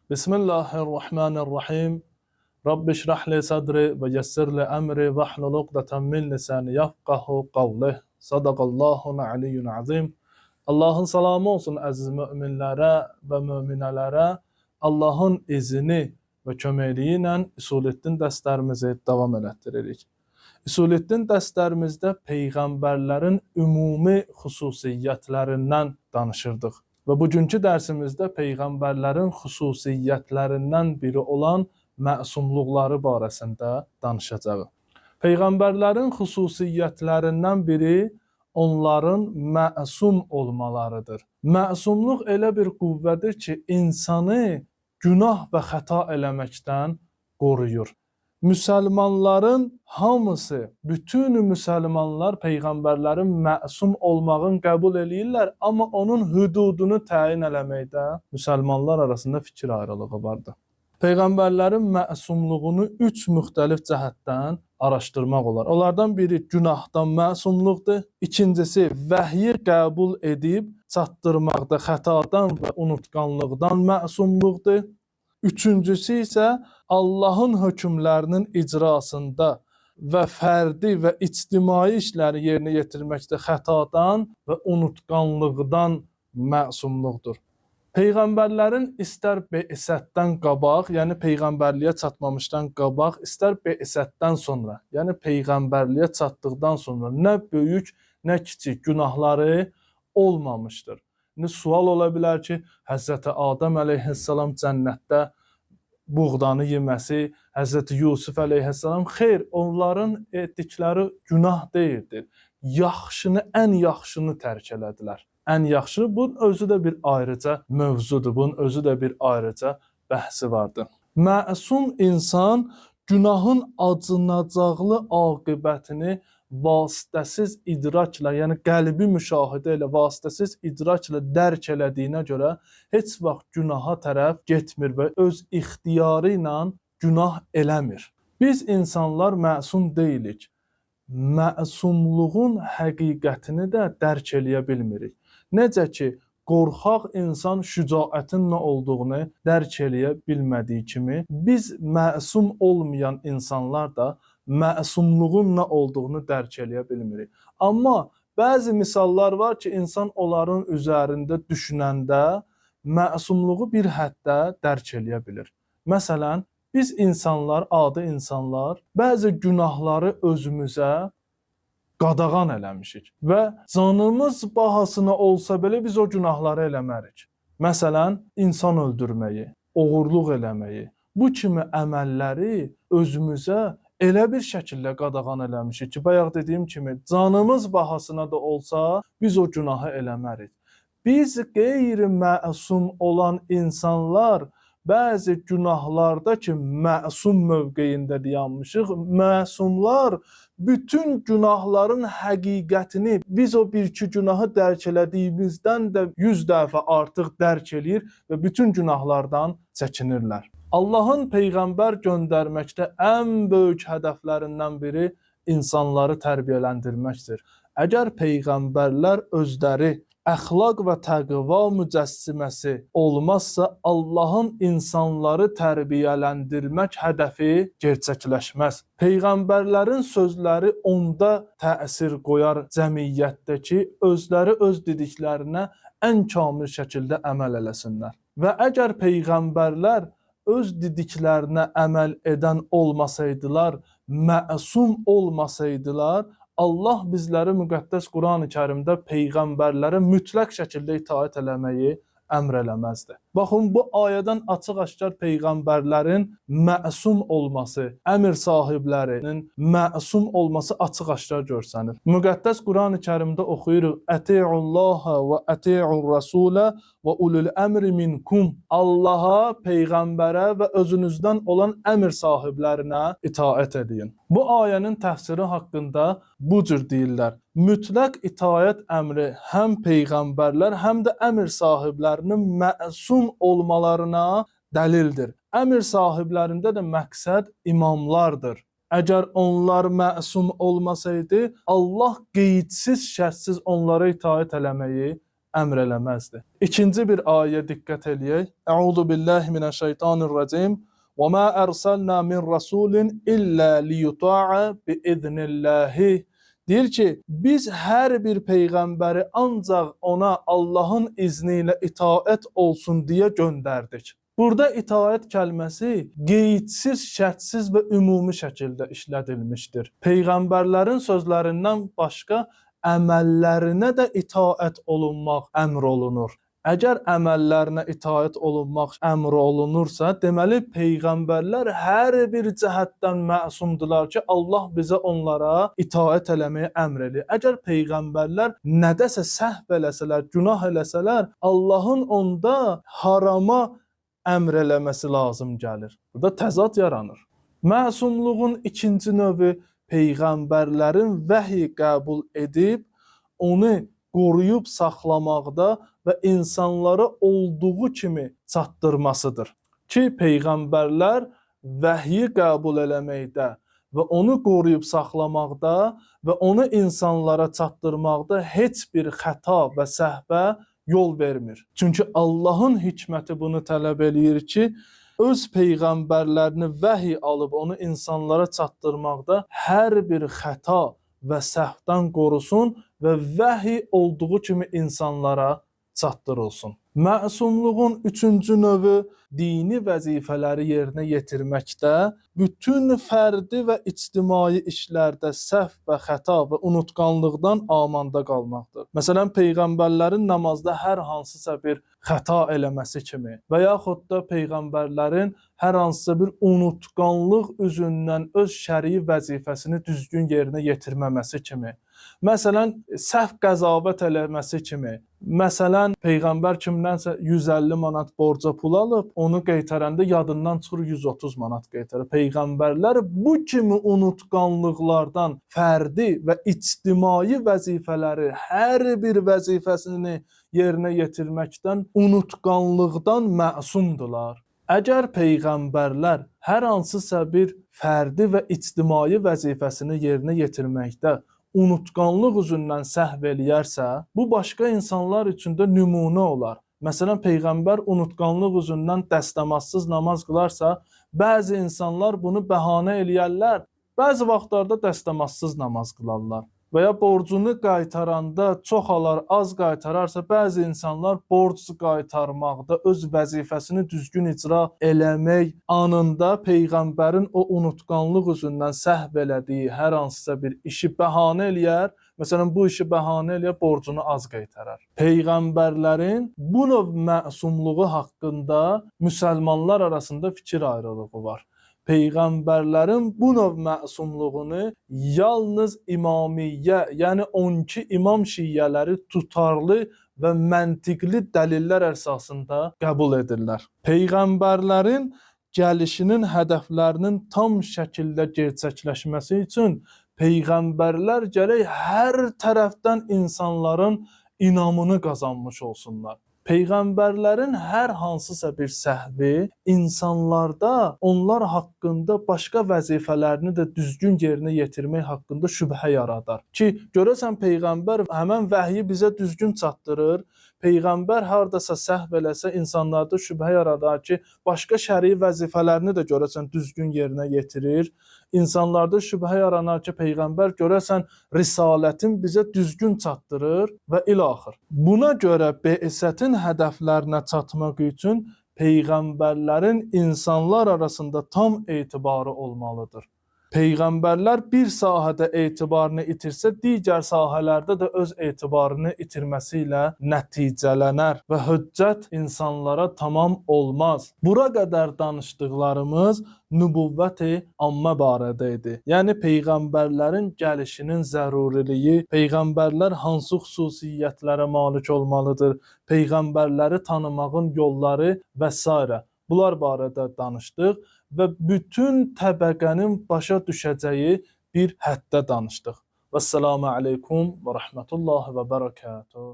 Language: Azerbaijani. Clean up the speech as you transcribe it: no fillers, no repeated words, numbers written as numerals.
Bismillahirrahmanirrahim. Rabbi şrah li sadri ve yessir li emri ve hlul ukdeten min lisani yefkahu kavlih. Sadakallahul aliyyun azim. Allah'ın salamı olsun əziz müminlərə və müminələrə. Allah'ın izini və köməkliyi ilə Üsuleddin dərslərimizi davam elətdiririk. Üsuleddin dərslərimizdə peyğəmbərlərin ümumi xüsusiyyətlərindən danışırdıq. Və bugünkü dərsimizdə peyğəmbərlərin xüsusiyyətlərindən biri olan məsumluqları barəsində danışacağıq. Peyğəmbərlərin xüsusiyyətlərindən biri onların məsum olmalarıdır. Məsumluq elə bir qüvvədir ki, insanı günah və xəta eləməkdən qoruyur. Müsəlmanların hamısı, bütün müsəlmanlar peyğəmbərlərin məsum olmağını qəbul eləyirlər, amma onun hüdudunu təyin eləməkdə müsəlmanlar arasında fikir ayrılığı vardır. Peyğəmbərlərin məsumluğunu 3 müxtəlif cəhətdən araşdırmaq olar. Onlardan biri günahdan məsumluqdur. İkincisi, vəhyi qəbul edib çatdırmaqda xətadan və unutqanlıqdan məsumluqdur. Üçüncüsü isə Allahın hökmlərinin icrasında və fərdi və ictimai işləri yerinə yetirməkdə xətadan və unutqanlıqdan məsumluqdur. Peyğəmbərlərin istər be'isətdən qabaq, yəni peyğəmbərliyə çatmamışdan qabaq, istər be'isətdən sonra, yəni peyğəmbərliyə çatdıqdan sonra nə böyük, nə kiçik günahları olmamışdır. İndi sual ola bilər ki, Həzrəti Adəm əleyhissalam cənnətdə buğdanı yeməsi, Həzrəti Yusuf əleyhissalam, xeyr, onların etdikləri günah deyildir. Yaxşını, ən yaxşını tərk elədilər. Ən yaxşı, bunun özü də bir ayrıca mövzudur, bunun özü də bir ayrıca bəhsi vardır. Məsum insan günahın acınacaqlı aqibətini vasitəsiz idrakla, yəni qəlbi müşahidə ilə, vasitəsiz idrakla dərk elədiyinə görə heç vaxt günaha tərəf getmir və öz ixtiyarı ilə günah eləmir. Biz insanlar məsum deyilik. Məsumluğun həqiqətini də dərk eləyə bilmirik. Necə ki, qorxaq insan şücaətin nə olduğunu dərk eləyə bilmədiyi kimi, biz məsum olmayan insanlar da məsumluğun nə olduğunu dərk eləyə bilmirik. Amma bəzi misallar var ki, insan onların üzərində düşünəndə məsumluğu bir həddə dərk eləyə bilir. Məsələn, biz insanlar, adi insanlar, bəzi günahları özümüzə qadağan eləmişik və canımız bahasına olsa belə biz o günahları eləmərik. Məsələn, insan öldürməyi, oğurluq eləməyi, bu kimi əməlləri özümüzə elə bir şəkildə qadağan eləmişik ki, bayaq dediyim kimi, canımız bahasına da olsa biz o günahı eləmərik. Biz qeyri-məsum olan insanlar bəzi günahlarda ki, məsum mövqeyində dayanmışıq. Məsumlar bütün günahların həqiqətini biz o bir-iki günahı dərk elədiyimizdən də 100 dəfə artıq dərk eləyir və bütün günahlardan çəkinirlər. Allahın peyğəmbər göndərməkdə ən böyük hədəflərindən biri insanları tərbiyələndirməkdir. Əgər peyğəmbərlər özləri əxlaq və təqva mücəssiməsi olmazsa, Allahın insanları tərbiyələndirmək hədəfi gerçəkləşməz. Peyğəmbərlərin sözləri onda təsir qoyar cəmiyyətdə ki, özləri öz dediklərinə ən kamil şəkildə əməl eləsinlər. Və əgər peyğəmbərlər öz dediklərinə əməl edən olmasaydılar, məsum olmasaydılar, Allah bizləri müqəddəs Quran-ı Kərimdə peyğəmbərlərə mütləq şəkildə itaət eləməyi əmr eləməzdi. Baxın, bu ayədən açıq-aşkar peyğəmbərlərin məsum olması, əmr sahiblərinin məsum olması açıq-aşkar görsənir. Müqəddəs Quran-ı Kərimdə oxuyuruq: "Ətiullaha və ətiur rasulə və ulul əmri minkum." Allaha, peyğəmbərə və özünüzdən olan əmr sahiblərinə itaət edin. Bu ayənin təfsiri haqqında bu cür deyirlər: mütləq itaət əmri həm peyğəmbərlər, həm də əmr sahiblərinin məsum olmalarına dəlildir. Əmr sahiblərində də məqsəd imamlardır. Əgər onlar məsum olmasaydı, Allah qeydsiz, şərtsiz onlara itaət eləməyi əmr eləməzdi. İkinci bir ayəyə diqqət eləyək. Əuzu billahi minəşşeytanirracim. Və ma ərsalna min rasulin illə liyuta'a biiznillah. Deyir ki, biz hər bir peyğəmbəri ancaq ona Allahın izni ilə itaət olsun deyə göndərdik. Burada itaət kəlməsi qeydsiz, şərtsiz və ümumi şəkildə işlədilmişdir. Peyğəmbərlərin sözlərindən başqa əməllərinə də itaət olunmaq əmr olunur. Əgər əməllərinə itaət olunmaq əmr olunursa, deməli peyğəmbərlər hər bir cəhətdən məsumdular ki, Allah bizə onlara itaət eləməyə əmr eləyir. Əgər peyğəmbərlər nədəsə səhv eləsələr, günah eləsələr, Allahın onda harama əmr eləməsi lazım gəlir. Burada təzad yaranır. Məsumluğun ikinci növü peyğəmbərlərin vəhy qəbul edib, onu qoruyub saxlamaqda və insanlara olduğu kimi çatdırmasıdır. Ki, peyğəmbərlər vəhyi qəbul eləməkdə və onu qoruyub saxlamaqda və onu insanlara çatdırmaqda heç bir xəta və səhvə yol vermir. Çünki Allahın hikməti bunu tələb eləyir ki, öz peyğəmbərlərini vəhy alıb onu insanlara çatdırmaqda hər bir xəta və səhvdən qorusun və vəhy olduğu kimi insanlara çatdırılsın. Məsumluğun üçüncü növü dini vəzifələri yerinə yetirməkdə, bütün fərdi və ictimai işlərdə səhv və xəta və unutqanlıqdan amanda qalmaqdır. Məsələn, peyğəmbərlərin namazda hər hansısa bir xəta eləməsi kimi və yaxud da peyğəmbərlərin hər hansısa bir unutqanlıq üzündən öz şərii vəzifəsini düzgün yerinə yetirməməsi kimi. Məsələn, səhv qəzavət eləməsi kimi. Məsələn, peyğəmbər kimdənsə 150 manat borca pul alıb, onu qaytaranda yadından çıxır 130 manat qaytarır. Peyğəmbərlər bu kimi unutqanlıqlardan fərdi və ictimai vəzifələri, hər bir vəzifəsini yerinə yetirməkdən, unutqanlıqdan məsumdular. Əgər peyğəmbərlər hər hansısa bir fərdi və ictimai vəzifəsini yerinə yetirməkdə unutqanlıq üzündən səhv eləyərsə, bu başqa insanlar üçün də nümunə olar. Məsələn, peyğəmbər unutqanlıq üzündən dəstəmazsız namaz qılarsa, bəzi insanlar bunu bəhanə eləyərlər, bəzi vaxtlarda dəstəmazsız namaz qılarlar. Və ya borcunu qaytaranda çox alar, az qaytararsa, bəzi insanlar borc qaytarmaqda öz vəzifəsini düzgün icra eləmək anında peyğəmbərin o unutqanlıq üzündən səhv elədiyi hər hansısa bir işi bəhanə eləyər. Məsələn, bu işi bəhanə eləyər, borcunu az qaytarar. Peyğəmbərlərin bu növ məsumluğu haqqında müsəlmanlar arasında fikir ayrılığı var. Peyğəmbərlərin bu növ məsumluğunu yalnız imamiyyə, yəni 12 imam şiyyələri tutarlı və məntiqli dəlillər əsasında qəbul edirlər. Peyğəmbərlərin gəlişinin hədəflərinin tam şəkildə gerçəkləşməsi üçün peyğəmbərlər gərək hər tərəfdən insanların inamını qazanmış olsunlar. Peyğəmbərlərin hər hansısa bir səhvi insanlarda onlar haqqında başqa vəzifələrini də düzgün yerinə yetirmək haqqında şübhə yaradar. Ki, görəsən peyğəmbər həmən vəhyi bizə düzgün çatdırır. Peyğəmbər hardasa səhv eləsə insanlarda şübhə yaradar ki, başqa şərii vəzifələrini də görəsən düzgün yerinə yetirir. İnsanlarda şübhə yaranar ki, peyğəmbər görəsən risalətin bizə düzgün çatdırır və ilaxır. Buna görə Be'sətin hədəflərinə çatmaq üçün peyğəmbərlərin insanlar arasında tam etibarı olmalıdır. Peyğəmbərlər bir sahədə etibarını itirsə, digər sahələrdə də öz etibarını itirməsi ilə nəticələnər və hüccət insanlara tamam olmaz. Bura qədər danışdıqlarımız nübüvvət-i ammə barədə idi. Yəni, peyğəmbərlərin gəlişinin zəruriliyi, peyğəmbərlər hansı xüsusiyyətlərə malik olmalıdır, peyğəmbərləri tanımağın yolları və s. Bunlar barədə danışdıq və bütün təbəqənin başa düşəcəyi bir həddə danışdıq. Vəssalamu aleykum və rəhmətullahi və bərəkatuhu.